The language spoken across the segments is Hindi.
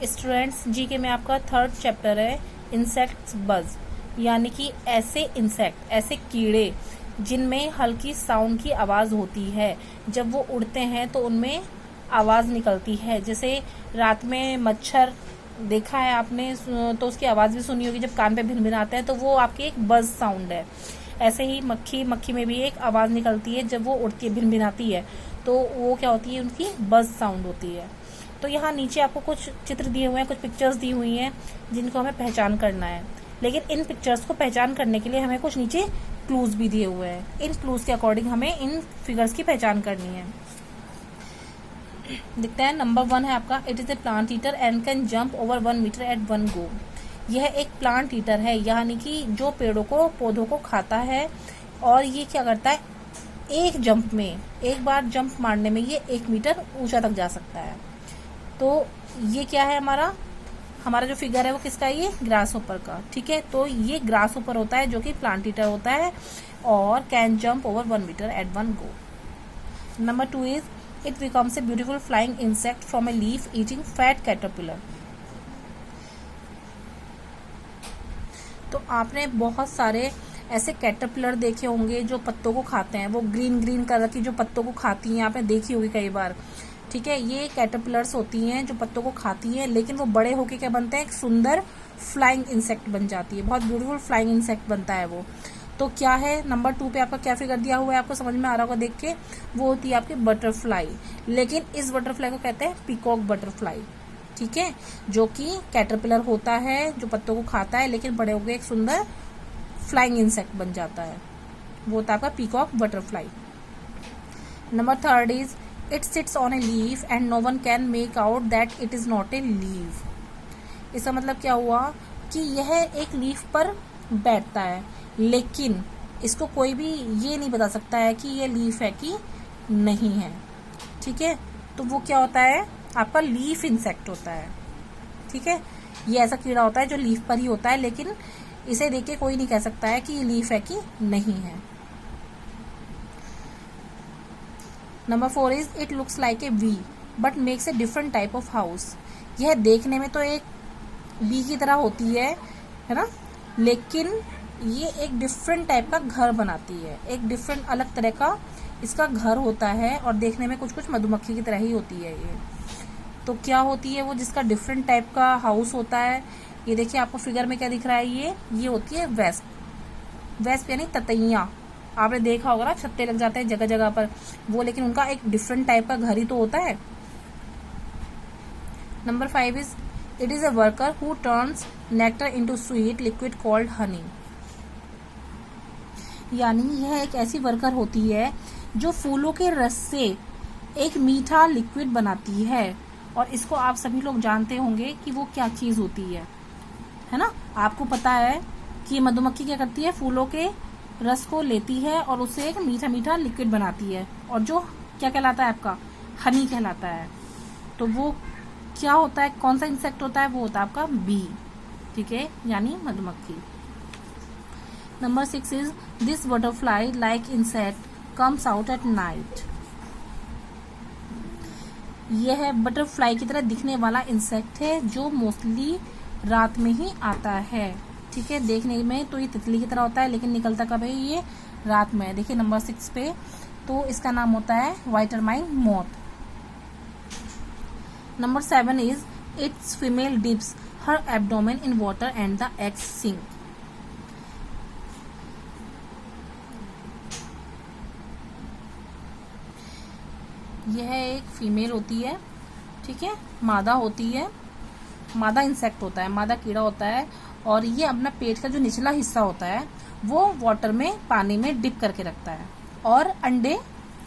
स्टूडेंट्स, जीके में आपका थर्ड चैप्टर है इंसेक्ट्स बज, यानी कि ऐसे इंसेक्ट, ऐसे कीड़े जिनमें हल्की साउंड की आवाज़ होती है। जब वो उड़ते हैं तो उनमें आवाज़ निकलती है। जैसे रात में मच्छर देखा है आपने, तो उसकी आवाज़ भी सुनी होगी जब कान पे भिनभिनाते हैं, तो वो आपकी एक बज साउंड है। ऐसे ही मक्खी में भी एक आवाज़ निकलती है जब वो उड़ती है, भिनभिनाती है, तो वो क्या होती है, उनकी बज साउंड होती है। तो यहाँ नीचे आपको कुछ चित्र दिए हुए हैं, कुछ पिक्चर्स दी हुई हैं जिनको हमें पहचान करना है। लेकिन इन पिक्चर्स को पहचान करने के लिए हमें कुछ नीचे क्लूज भी दिए हुए हैं। इन क्लूज के अकॉर्डिंग हमें इन फिगर्स की पहचान करनी है। दिखता है नंबर 1 है आपका, it is a plant eater and can jump over 1 metre at 1 go. यह एक प्लांट ईटर है, यानी कि जो पौधों को खाता है, और ये क्या करता है, एक जंप में, एक बार जंप मारने में ये 1 मीटर ऊंचा तक जा सकता है। तो ये क्या है, हमारा जो फिगर है वो किसका है, ये ग्रास होपर का। ठीक है, तो ये ग्रास होपर होता है जो कि प्लांट ईटर होता है और can jump over 1 metre at 1 go. Number 2 is it becomes a beautiful flying insect from a leaf eating fat caterpillar. तो आपने बहुत सारे ऐसे कैटरपिलर देखे होंगे जो पत्तों को खाते हैं, वो ग्रीन कलर की जो पत्तों को खाती हैं, आपने देखी होगी कई बार। ठीक है, ये कैटरपिलर्स होती हैं जो पत्तों को खाती हैं, लेकिन वो बड़े होके क्या बनते हैं, एक सुंदर फ्लाइंग इंसेक्ट बन जाती है, बहुत ब्यूटीफुल फ्लाइंग इंसेक्ट बनता है वो। तो क्या है, नंबर 2 पे आपका क्या फिगर दिया हुआ है, आपको समझ में आ रहा होगा देख के, वो होती है आपकी बटरफ्लाई। लेकिन इस बटरफ्लाई को कहते हैं पीकॉक बटरफ्लाई। ठीक है, जो कि कैटरपिलर होता है जो पत्तों को खाता है, लेकिन बड़े होकर एक सुंदर फ्लाइंग इंसेक्ट बन जाता है, वो होता है आपका peacock butterfly. Number 3 is it sits on a leaf and no one can make out that it is not a leaf. इसका मतलब क्या हुआ कि यह एक लीफ पर बैठता है, लेकिन इसको कोई भी ये नहीं बता सकता है कि ये लीफ है कि नहीं है। ठीक है, तो वो क्या होता है, आपका लीफ इंसेक्ट होता है। ठीक है, ये ऐसा कीड़ा होता है जो लीफ पर ही होता है, लेकिन इसे देख के कोई नहीं कह सकता है कि ये लीफ है कि नहीं है। Number 4 is it looks like A V but makes a different type of house. यह देखने में तो एक वी की तरह होती है ना, लेकिन ये एक डिफरेंट टाइप का घर बनाती है, एक डिफरेंट अलग तरह का इसका घर होता है, और देखने में कुछ मधुमक्खी की तरह ही होती है ये। तो क्या होती है वो जिसका डिफरेंट टाइप का हाउस होता है, ये देखिए आपको फिगर में क्या दिख रहा है, ये होती है वेस्प यानी ततैया। आपने देखा होगा ना, छत्ते लग जाते हैं जगह जगह पर वो, लेकिन उनका एक डिफरेंट टाइप का घर ही तो होता है। Number 5 is it is a worker who turns nectar into sweet liquid called Honey. यानी यह एक ऐसी वर्कर होती है जो फूलों के रस से एक मीठा लिक्विड बनाती है, और इसको आप सभी लोग जानते होंगे कि वो क्या चीज होती है ना। आपको पता है कि मधुमक्खी क्या करती है, फूलों के रस को लेती है और उससे एक मीठा मीठा लिक्विड बनाती है, और जो क्या कहलाता है, आपका हनी कहलाता है। तो वो क्या होता है, कौन सा इंसेक्ट होता है, वो होता है आपका बी। ठीक है, यानी मधुमक्खी। Number 6 is this butterfly like insect comes out at night. यह बटरफ्लाई की तरह दिखने वाला इंसेक्ट है जो मोस्टली रात में ही आता है। ठीक है, देखने में तो ये तितली की तरह होता है, लेकिन निकलता कब है, ये रात में। देखिए नंबर 6 पे, तो इसका नाम होता है white ermine moth. Number 7 is its female dips her abdomen in water and the eggs sink. यह एक फीमेल होती है, ठीक है, मादा होती है, मादा इंसेक्ट होता है, मादा कीड़ा होता है, और ये अपना पेट का जो निचला हिस्सा होता है वो वाटर में, पानी में डिप करके रखता है और अंडे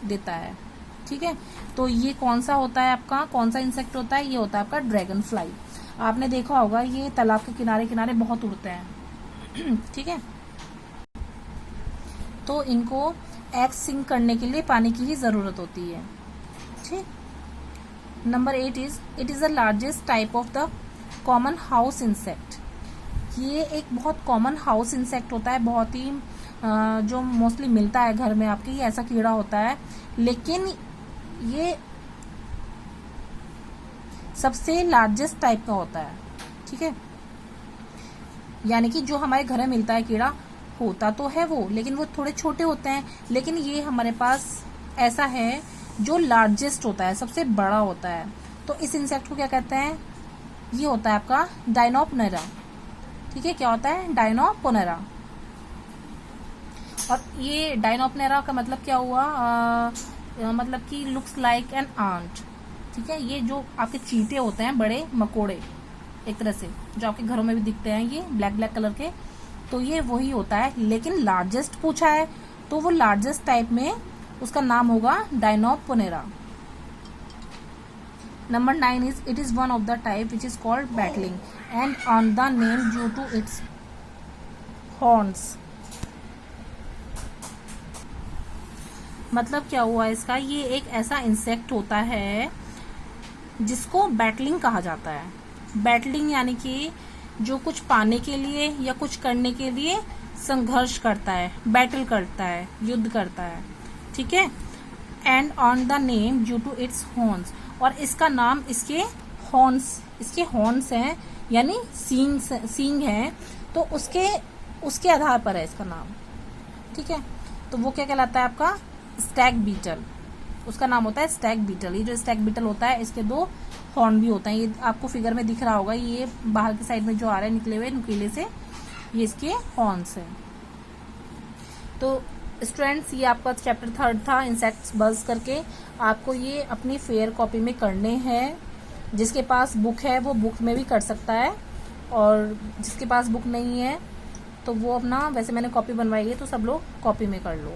देता है। ठीक है, तो ये कौन सा होता है आपका, कौन सा इंसेक्ट होता है, ये होता है आपका ड्रैगन फ्लाई। आपने देखा होगा ये तालाब के किनारे किनारे बहुत उड़ते हैं। ठीक है, तो इनको एग सिंक करने के लिए पानी की ही जरूरत होती है। ठीक, number 8 is it is the largest type of the common house insect. ये एक बहुत कॉमन हाउस इंसेक्ट होता है, बहुत ही जो मोस्टली मिलता है घर में आपके, ये ऐसा कीड़ा होता है, लेकिन ये सबसे लार्जेस्ट टाइप का होता है, ठीक है। यानी कि जो हमारे घर में मिलता है कीड़ा, होता तो है वो, लेकिन वो थोड़े छोटे होते हैं, लेकिन ये हमारे पास ऐसा है जो लार्जेस्ट होता है, सबसे बड़ा होता है। तो इस इंसेक्ट को क्या कहते हैं, ये होता है आपका डायनोपोनेरा, ठीक है। क्या होता है, डायनोपोनेरा। और ये डायनोपोनेरा का मतलब क्या हुआ, मतलब कि लुक्स लाइक एन आंट, ठीक है। ये जो आपके चींटे होते हैं, बड़े मकोड़े एक तरह से, जो आपके घरों में भी दिखते हैं, ये ब्लैक ब्लैक कलर के, तो ये वही होता है। लेकिन लार्जेस्ट पूछा है तो वो लार्जेस्ट टाइप में उसका नाम होगा Dinoponera. Number 9 is it is one of the type which is called battling and on the name due to its horns. मतलब क्या हुआ इसका, ये एक ऐसा इंसेक्ट होता है जिसको बैटलिंग कहा जाता है। बैटलिंग यानी कि जो कुछ पाने के लिए या कुछ करने के लिए संघर्ष करता है, बैटल करता है, युद्ध करता है, ठीक है। And on the name due to its horns, और इसका नाम इसके हॉर्न्स हैं, यानी सींग हैं, तो उसके आधार पर है इसका नाम, ठीक है। तो वो क्या कहलाता है आपका, स्टैग बीटल, उसका नाम होता है स्टैग बीटल। ये जो स्टैग बीटल होता है, इसके 2 हॉर्न भी होता है, ये आपको फिगर में दिख रहा होगा, ये बाहर की साइड में जो आ रहा है निकले हुए नुकीले से, ये इसके हॉर्न्स हैं। तो स्टूडेंट्स, ये आपका चैप्टर 3 था, इंसेक्ट्स बज़ करके। आपको ये अपनी फेयर कॉपी में करने हैं। जिसके पास बुक है वो बुक में भी कर सकता है, और जिसके पास बुक नहीं है तो वो अपना, वैसे मैंने कॉपी बनवाई है तो सब लोग कॉपी में कर लो,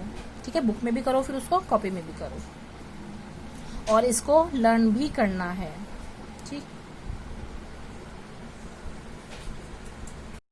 ठीक है। बुक में भी करो, फिर उसको कॉपी में भी करो, और इसको लर्न भी करना है, ठीक।